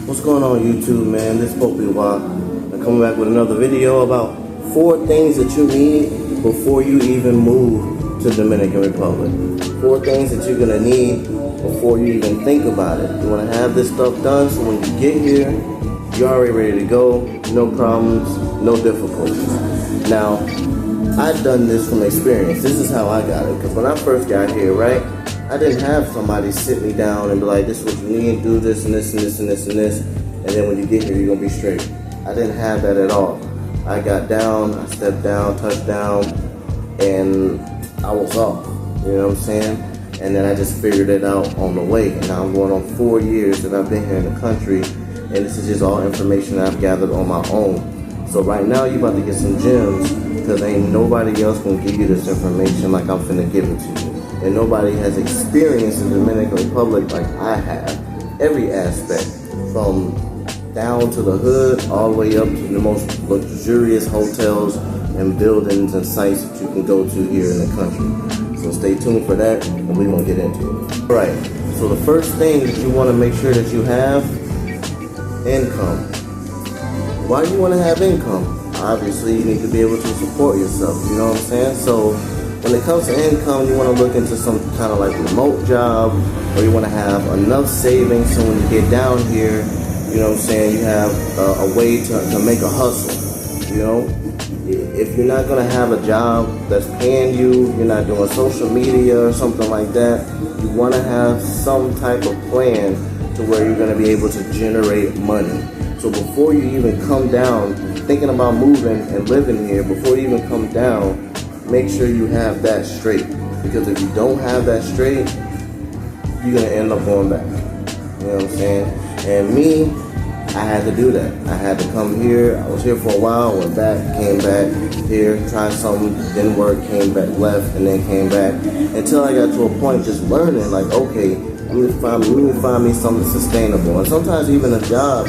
What's going on YouTube, man? This is Popiwa. I'm coming back with another video about 4 things that you need before you even move to Dominican Republic. 4 things that you're gonna need before you even think about it. You wanna have this stuff done so when you get here, you're already ready to go, no problems, no difficulties. Now, I've done this from experience. This is how I got it, because when I first got here, right, I didn't have somebody sit me down and be like, this is what you need, do this and this and this and this and this, and then when you get here, you're gonna be straight. I didn't have that at all. I got down, I stepped down, touched down, and I was off, you know what I'm saying? And then I just figured it out on the way. And now I'm going on 4 years that I've been here in the country, and this is just all information that I've gathered on my own. So right now, you're about to get some gems, because ain't nobody else gonna give you this information like I'm finna give it to you. And nobody has experienced the Dominican Republic like I have. Every aspect, from down to the hood, all the way up to the most luxurious hotels and buildings and sites that you can go to here in the country. So stay tuned for that, and we're gonna get into it. All right, so the first thing that you wanna make sure that you have, income. Why do you wanna have income? Obviously, you need to be able to support yourself, you know what I'm saying? So when it comes to income, you want to look into some kind of like remote job, or you want to have enough savings so when you get down here, you know what I'm saying, you have a way to make a hustle, you know? If you're not going to have a job that's paying you, you're not doing social media or something like that, you want to have some type of plan to where you're going to be able to generate money. So before you even come down, thinking about moving and living here, before you even come down, make sure you have that straight. Because if you don't have that straight, you're gonna end up going back. You know what I'm saying? And me, I had to do that. I had to come here. I was here for a while, went back, came back here, tried something, didn't work, came back, left, and then came back. Until I got to a point just learning, like, okay, let me find me something sustainable. And sometimes even a job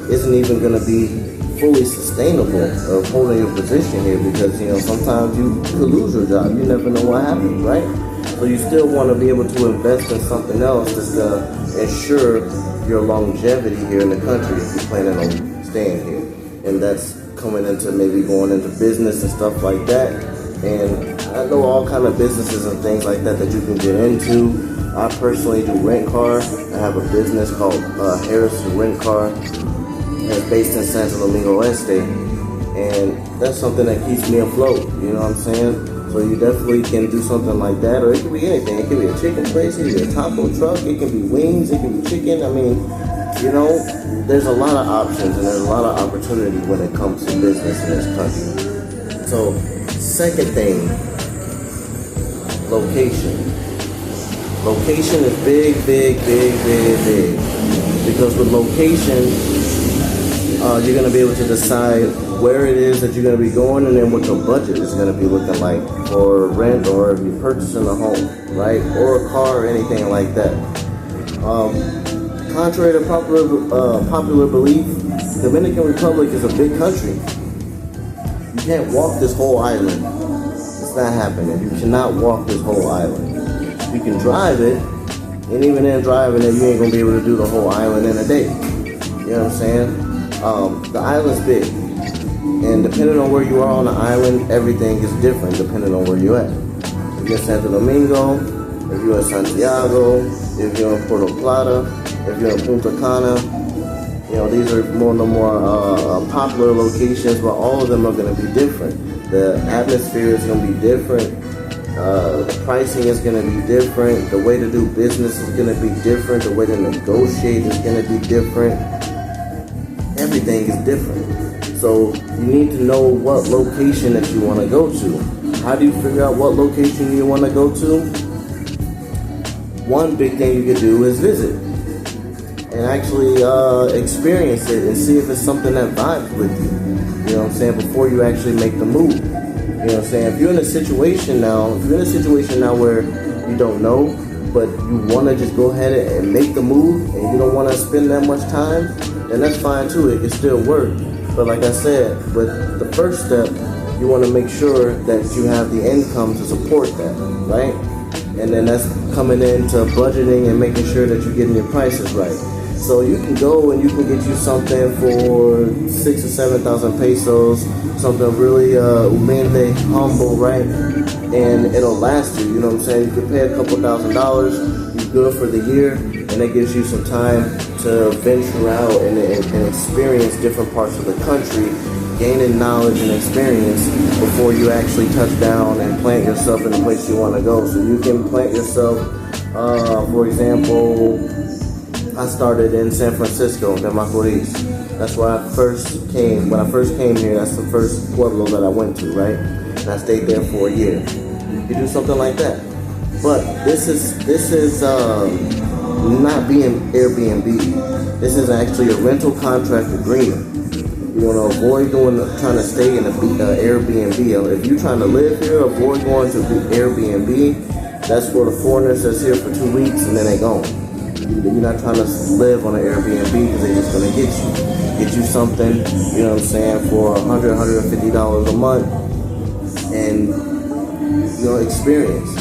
isn't even gonna be fully sustainable of holding your position here, because you know sometimes you could lose your job. You never know what happens, right? So you still want to be able to invest in something else just to ensure your longevity here in the country if you're planning on staying here. And that's coming into maybe going into business and stuff like that. And I know all kind of businesses and things like that that you can get into. I personally do rent car. I have a business called Harrison Rent Car. It's based in Santo Domingo Este, and that's something that keeps me afloat, you know what I'm saying? So you definitely can do something like that, or it could be anything. It could be a chicken place, it could be a taco truck, it can be wings, it can be chicken. I mean, you know, there's a lot of options and there's a lot of opportunity when it comes to business in this country. So, second thing, location. Location is big, because with location, you're going to be able to decide where it is that you're going to be going, and then what your budget is going to be looking like for rent, or if you're purchasing a home, right, or a car or anything like that. Contrary to popular belief, Dominican Republic is a big country. You can't walk this whole island. It's not happening. You cannot walk this whole island. You can drive it, and even in driving it, you ain't going to be able to do the whole island in a day. You know what I'm saying? The island's big, and depending on where you are on the island, everything is different depending on where you're at. If you're in Santo Domingo, if you're in Santiago, if you're in Puerto Plata, if you're in Punta Cana, you know, these are more and more popular locations, but all of them are going to be different. The atmosphere is going to be different. The pricing is going to be different. The way to do business is going to be different. The way to negotiate is going to be different. Everything is different. So you need to know what location that you want to go to. How do you figure out what location you want to go to? One big thing you can do is visit and actually experience it and see if it's something that vibes with you. You know what I'm saying? Before you actually make the move. You know what I'm saying? If you're in a situation now where you don't know, but you want to just go ahead and make the move, and you don't want to spend that much time, then that's fine too. It can still work. But like I said, with the first step, you want to make sure that you have the income to support that, right? And then that's coming into budgeting and making sure that you're getting your prices right. So you can go and you can get you something for 6,000 or 7,000 pesos, something really humilde, humble, right? And it'll last you. You know what I'm saying? You can pay a couple $1,000, you're good for the year, and it gives you some time to venture out and experience different parts of the country, gaining knowledge and experience before you actually touch down and plant yourself in the place you want to go. So you can plant yourself, for example, I started in San Francisco, in Macorís. That's where I first came. When I first came here, that's the first pueblo that I went to, right? And I stayed there for a year. You could do something like that. But this is not being Airbnb. This is actually a rental contract agreement. You want to avoid trying to stay in Airbnb. If you're trying to live here, avoid going to Airbnb. That's for the foreigners that's here for 2 weeks and then they gone. You're not trying to live on an Airbnb because they're just going to get you something, you know what I'm saying, for $100, $150 a month and, you know, experience.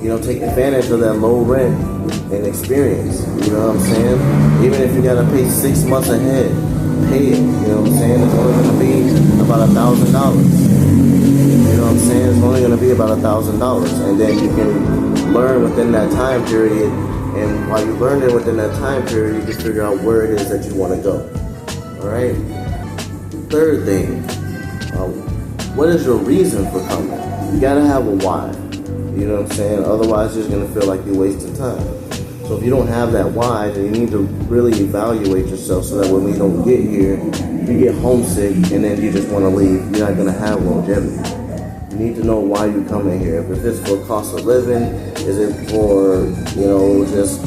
You know, take advantage of that low rent and experience. You know what I'm saying? Even if you got to pay 6 months ahead, pay it. You know what I'm saying? It's only going to be about $1,000. You know what I'm saying? It's only going to be about $1,000. And then you can learn within that time period. And while you learn it within that time period, you can figure out where it is that you want to go. All right? Third thing, what is your reason for coming? You got to have a why. You know what I'm saying? Otherwise, you're just going to feel like you're wasting time. So if you don't have that why, then you need to really evaluate yourself so that when we don't get here, you get homesick and then you just want to leave. You're not going to have longevity. You need to know why you're coming here. If it's for cost of living, is it for, you know, just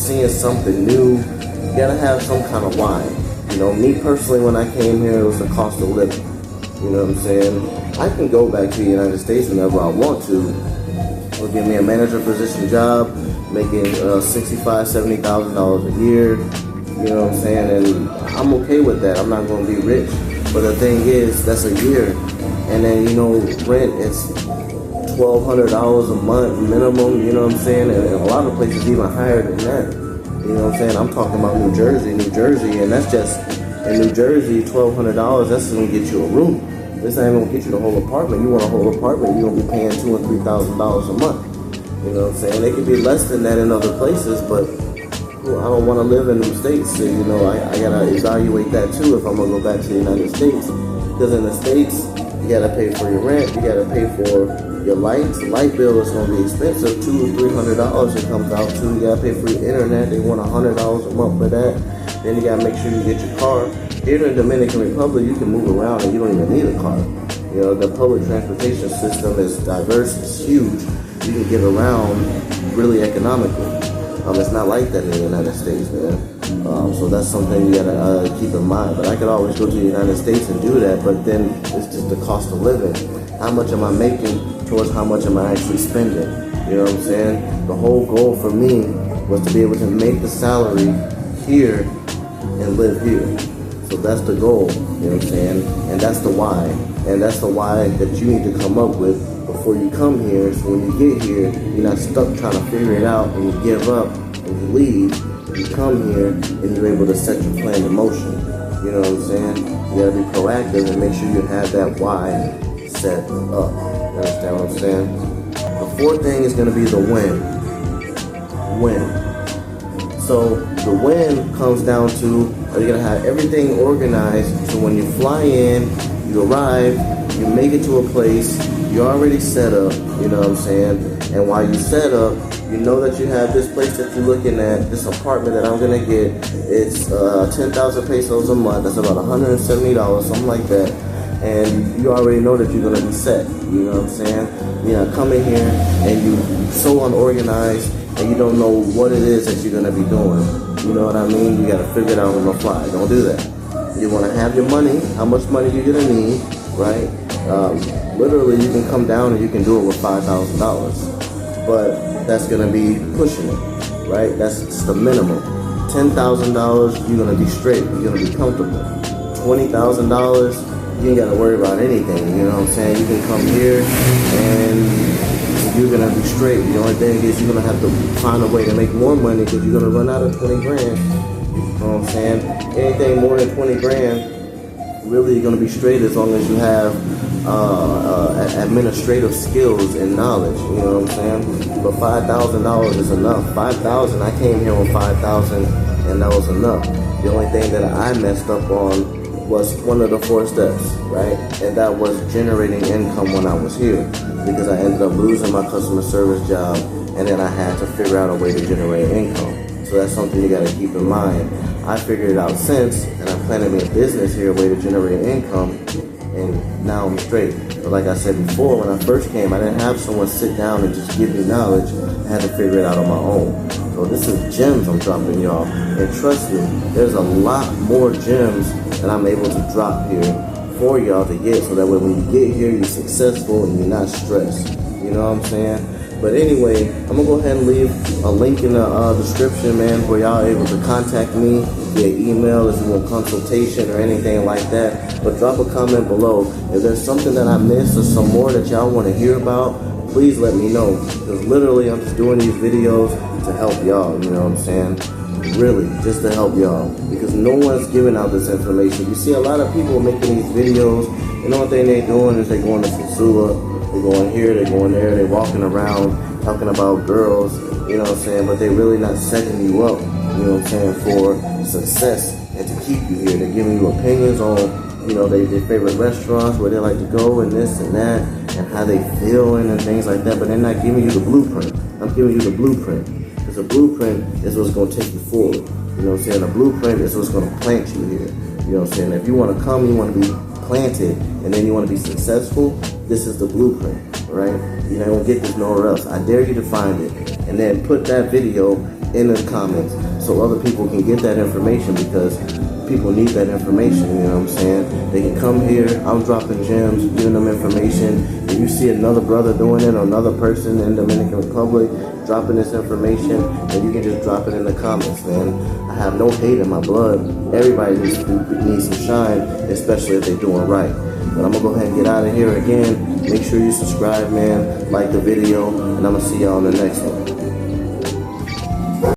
seeing something new? You gotta have some kind of why. You know, me personally, when I came here, it was the cost of living. You know what I'm saying? I can go back to the United States whenever I want to. It'll give me a manager position job, making $65,000, $70,000 a year. You know what I'm saying? And I'm okay with that. I'm not going to be rich. But the thing is, that's a year. And then, you know, rent is $1,200 a month minimum, you know what I'm saying? And a lot of places even higher than that. You know what I'm saying? I'm talking about New Jersey, and that's just, in New Jersey, $1,200, that's gonna get you a room. This ain't gonna get you the whole apartment. You want a whole apartment, you're gonna be paying $2,000 and $3,000 a month. You know what I'm saying? They could be less than that in other places, but I don't wanna live in them states, so, you know, I gotta evaluate that too if I'm gonna go back to the United States. Because in the States, you gotta pay for your rent, you gotta pay for your lights. The light bill is gonna be expensive, $200 or $300 it comes out to. You gotta pay for your internet, they want $100 a month for that. Then you gotta make sure you get your car. Here in the Dominican Republic, you can move around and you don't even need a car. You know, the public transportation system is diverse, it's huge. You can get around really economically. It's not like that in the United States, man. So that's something you gotta keep in mind. But I could always go to the United States and do that, but then it's just the cost of living. How much am I making towards how much am I actually spending? You know what I'm saying? The whole goal for me was to be able to make the salary here and live here. So that's the goal, you know what I'm saying? And that's the why. And that's the why that you need to come up with before you come here. So when you get here, you're not stuck trying to figure it out and you give up and you leave. You come here and you're able to set your plan in motion. You know what I'm saying? You gotta be proactive and make sure you have that why set up. You understand what I'm saying? The fourth thing is gonna be the win. So the win comes down to, are you gonna have everything organized so when you fly in, you arrive, you make it to a place, you're already set up, you know what I'm saying? And while you set up, you know that you have this place that you're looking at, this apartment that I'm gonna get. It's 10,000 pesos a month. That's about $170, something like that. And you already know that you're gonna be set. You know what I'm saying? You know, coming here and you're so unorganized and you don't know what it is that you're gonna be doing. You know what I mean? You gotta figure it out on the fly. Don't do that. You wanna have your money, how much money you're gonna need, right? Literally, you can come down and you can do it with $5,000. But that's gonna be pushing it, right? That's the minimum. $10,000, you're gonna be straight, you're gonna be comfortable. $20,000, you ain't gotta worry about anything, you know what I'm saying? You can come here and you're gonna be straight. The only thing is you're gonna have to find a way to make more money because you're gonna run out of 20 grand. know what I'm saying? Anything more than 20 grand, really you're gonna be straight as long as you have administrative skills and knowledge, you know what I'm saying? But $5,000 is enough. 5,000, I came here on 5,000 and that was enough. The only thing that I messed up on was one of the 4 steps, right? And that was generating income when I was here, because I ended up losing my customer service job, and then I had to figure out a way to generate income. So that's something you gotta keep in mind. I figured it out since, and I planted me a business here, a way to generate income, and now I'm straight. But like I said before, when I first came, I didn't have someone sit down and just give me knowledge. I had to figure it out on my own. So this is gems I'm dropping, y'all. And trust me, there's a lot more gems that I'm able to drop here for y'all to get, so that way when you get here, you're successful and you're not stressed. You know what I'm saying? But anyway, I'm gonna go ahead and leave a link in the description, man, where y'all are able to contact me via email if you want consultation or anything like that. But drop a comment below. If there's something that I missed or some more that y'all want to hear about, please let me know. Because literally, I'm just doing these videos to help y'all, you know what I'm saying? Really, just to help y'all. Because no one's giving out this information. You see a lot of people making these videos, and the only thing they're doing is they're going to Fasua. They're going here, they're going there, they're walking around talking about girls, you know what I'm saying, but they're really not setting you up, you know what I'm saying, for success and to keep you here. They're giving you opinions on, you know, their favorite restaurants, where they like to go and this and that, and how they feeling and things like that, but they're not giving you the blueprint. I'm giving you the blueprint, because the blueprint is what's going to take you forward. You know what I'm saying? The blueprint is what's going to plant you here. You know what I'm saying? If you want to come, you want to be planted, and then you want to be successful, this is the blueprint, right? You're not going to get this nowhere else. I dare you to find it, and then put that video in the comments so other people can get that information, because people need that information, you know what I'm saying? They can come here, I'm dropping gems, giving them information. If you see another brother doing it, or another person in Dominican Republic dropping this information, then you can just drop it in the comments, man. I have no hate in my blood. Everybody needs some shine, especially if they're doing right. But I'm gonna go ahead and get out of here again. Make sure you subscribe, man, like the video, and I'm gonna see y'all on the next one.